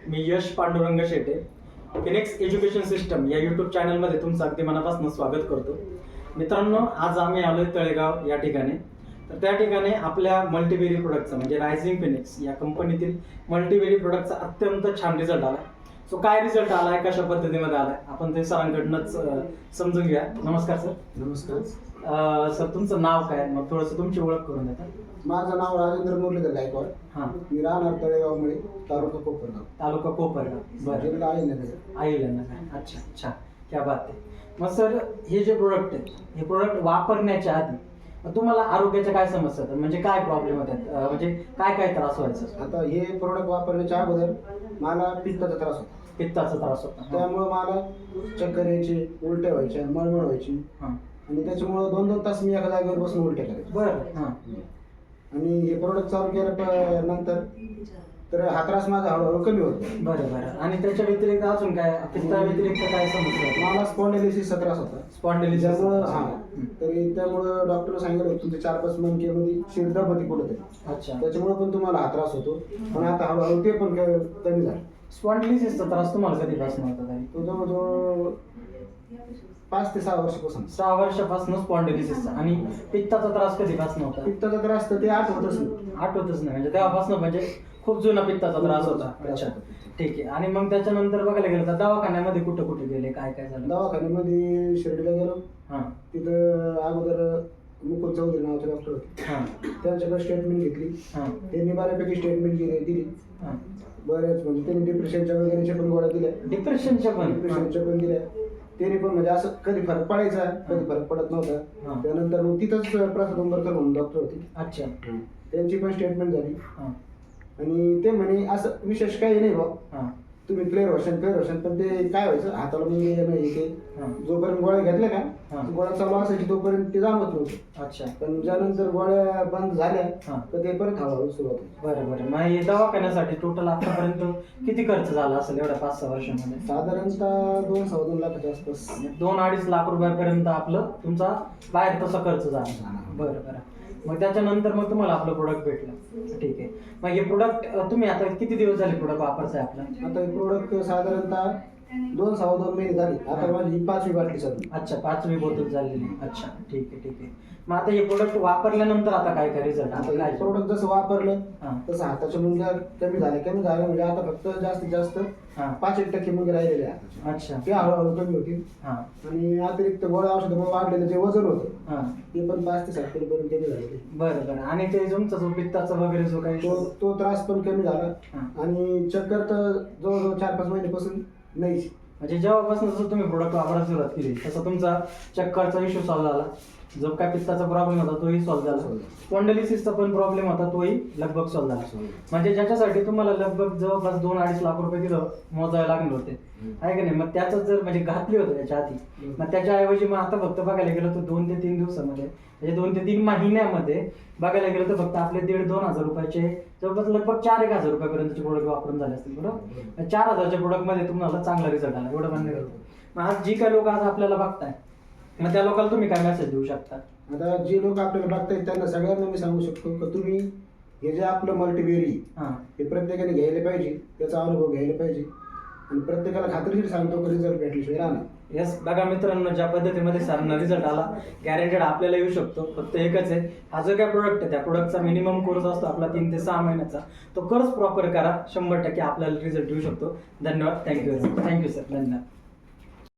मी Yash Pandurang Shete, Phoenix education system या YouTube चॅनलमध्ये तुमचं अगदी मनापासून स्वागत करतो. मित्रांनो, आज आम्ही आलोय तळेगाव या ठिकाणी. तर त्या ठिकाणी आपल्या मल्टीवेरी प्रोडक्टचा म्हणजे रायझिंग फिनिक्स या कंपनीतील मल्टीवेरी प्रोडक्टचा अत्यंत छान रिझल्ट आला. सो काय रिझल्ट आलाय, कशा पद्धतीमध्ये आलाय, आपण ते सरांकडनंच समजून घ्या. नमस्कार सर. नमस्कार सर, तुमचं नाव काय, मग थोडंसं तुमची ओळख करून देता? माझं नाव राजेंद्र मुरलीधर गायकवाड. हां. मी राहणार तळेगावमुळे, तालुका कोपरगाव. तालुका कोपरगाव. बरं. जिल्हा अहिल्यानगर. अहिल्यानगर. अच्छा अच्छा, क्या बात आहे. मग सर, हे जे प्रोडक्ट आहेत, हे प्रोडक्ट वापरण्याच्या आधी तुम्हाला आरोग्याच्या काय समस्या होत्या, म्हणजे काय प्रॉब्लेम होतात, म्हणजे काय काय त्रास व्हायचा? आता हे प्रोडक्ट वापरण्याच्या अगोदर मला पित्ताचा त्रास होता. पित्ताचा त्रास होता. त्यामुळे मला चक्कर यायची, उलट्या व्हायच्या, मळमळ व्हायची. हां. आणि त्याच्यामुळे 2-2 तास मी एका जागेवर बसून उलट्या करायचो. बरं. हां. आणि हे प्रोडक्ट चालू केलं नंतर तर हा त्रास माझा हळूहळू कमी होतो. बरं बरं. आणि त्याच्या व्यतिरिक्त अजून काय, पित्ता व्यतिरिक्त काय समस्या होत्या? मला स्पॉन्डिलिसिसचा त्रास होता. स्पॉन्डिलिसिस. तरी त्यामुळे डॉक्टर सांगितलं होतं तुमच्या 4-5 मणक्यामध्ये शिर दबती कुठं तरी. अच्छा. त्याच्यामुळे पण तुम्हाला हा त्रास होतो. पण आता हळूहळू ते पण कमी झालं. स्पॉन्डिलिसिसचा त्रास तुम्हाला कधीपासून होता तरी? तो जवळजवळ 5 ते 6 वर्षापासून. 6 वर्षापासून स्पॉन्डिलिसिसचा. आणि पित्ताचा त्रास कधीपासून होता? पित्ताचा त्रास तर ते आठवतच नाही. आठवतच नाही, म्हणजे तेव्हापासून म्हणजे खूप जुना पित्ताचा त्रास होता. अच्छा, ठीक आहे. आणि मग त्याच्यानंतर बघायला गेलं तर दवाखान्यामध्ये कुठे कुठे गेले, काय काय झालं? दवाखान्यामध्ये शिर्डीला गेलो. हां. तिथं अगोदर मुकुंद चौधरी नावाचे डॉक्टर होते. हां. त्यांच्याकडे स्टेटमेंट घेतली. हां. त्यांनी बऱ्यापैकी स्टेटमेंट दिली. हां. बरेच म्हणजे त्यांनी डिप्रेशनच्या वगैरेच्या पण गोळ्या दिल्या. डिप्रेशनच्या पण दिल्या. त्यांनी पण म्हणजे असं कधी फरक पडायचा, कधी फरक पडत नव्हता. हां. त्यानंतर मग तिथंच प्रसाद उंबरकर म्हणून डॉक्टर होते. अच्छा. त्यांची पण स्टेटमेंट झाली. हां. आणि ते म्हणे असं विशेष काही नाही बा, हां. तुम्ही क्लिअर होशान. पण ते काय व्हायचं, हाताला मुंगे नाही ते. हां. जोपर्यंत गोळ्या घेतल्या का, हां. गोळ्या चालू असायची तोपर्यंत ते जाणवत नव्हतं. अच्छा. पण ज्यानंतर गोळ्या बंद झाल्या हां. तर ते परत हळूहळू सुरुवात होती. बरं बरं. मग हे दवाखान्यासाठी टोटल आतापर्यंत किती खर्च झाला असेल एवढ्या 5-6 वर्षामध्ये? साधारणतः 2-2.5 लाखाच्या आसपास. 2-2.5 लाख रुपयापर्यंत आपलं तुमचा बाहेर तसा खर्च झाला. बरं बरं. मग त्याच्यानंतर मग तुम्हाला आपलं प्रोडक्ट भेटलं. ठीक आहे. मग हे प्रोडक्ट तुम्ही आता किती दिवस झाले प्रोडक्ट वापरताय आपलं? आता हे प्रोडक्ट साधारणतः 2-2.5 महिने झाले. आता माझी 5वी बाटली चालू. अच्छा, 5वी बोतल झालेली. अच्छा, ठीक आहे ठीक आहे. मग आता हे प्रोडक्ट वापरल्यानंतर आता काय काय रिझल्ट? आता काय हे प्रोडक्ट जसं वापरलं हां. तसं हाताच्या मुंग्या कमी झाल्या म्हणजे आता फक्त जास्तीत जास्त हां. 5% मुंगे राहिलेले आहेत. अच्छा. ते हळूहळू कमी होतील. हां. आणि अतिरिक्त गोळ्या औषधामुळे वाढलेलं जे वजन होतं हां. ते पण 5 ते 7 किलोपर्यंत कमी झालेलं. बरं बरं. आणि ते तुमचा जो पित्ताचा वगैरे जो काही तो त्रास पण कमी झाला. हां. आणि चक्कर तर जवळजवळ 4-5 महिन्यापासून नाही. म्हणजे जेव्हापासून जसं तुम्ही प्रोडक्ट वापरायला सुरुवात केली तसं तुमचा चक्करचा इश्यू सॉल्व्ह झाला, जो काय पित्ताचा प्रॉब्लेम होता तोही सॉल्व्ह झाला, स्पॉन्डिलिसिसचा पण प्रॉब्लेम होता तोही लगभग सॉल्व्ह झाला. म्हणजे ज्याच्यासाठी तुम्हाला लगभग जवळपास 2-2.5 लाख रुपये तिथं मोजावे लागले होते, आहे का नाही? मग त्याचं जर म्हणजे घातली होतं त्याच्या आधी, मग त्याच्याऐवजी मग आता फक्त बघायला गेलं तर 2 ते 3 दिवसामध्ये, म्हणजे 2 ते 3 महिन्यामध्ये बघायला गेलं तर फक्त आपले 1,500-2 हजार रुपयाचे जवळपास लगभग 4-1 रुपयापर्यंतचे प्रोडक्ट वापरून झाले असतील. बरोबर. 4,000च्या प्रोडक्टमध्ये तुम्हाला चांगला रिझल्ट आला, एवढं मान्य करतो. मग आज जी काही लोक आज आपल्याला बघताय, मग त्या लोकांना तुम्ही काय मेसेज देऊ शकता? आता जे लोक आपल्याला बघतायत त्यांना सगळ्यांना मी सांगू शकतो की तुम्ही हे जे आपलं मल्टीवेरी हां. हे प्रत्येकाने घ्यायला पाहिजे, त्याचा अनुभव घ्यायला पाहिजे. आणि प्रत्येकाला खात्रीशीर सांगतो की रिझल्ट भेटल्याशिवाय राहणार. येस, बघा मित्रांनो, ज्या पद्धतीमध्ये सरांना रिझल्ट आला, गॅरेंटेड आपल्याला येऊ शकतो. फक्त एकच आहे, हा जो काय प्रोडक्ट आहे त्या प्रोडक्टचा मिनिमम कोर्स असतो आपला 3 ते 6 महिन्याचा. तो कोर्स प्रॉपर करा, 100% आपल्याला रिझल्ट येऊ शकतो. धन्यवाद. Thank you sir. धन्यवाद.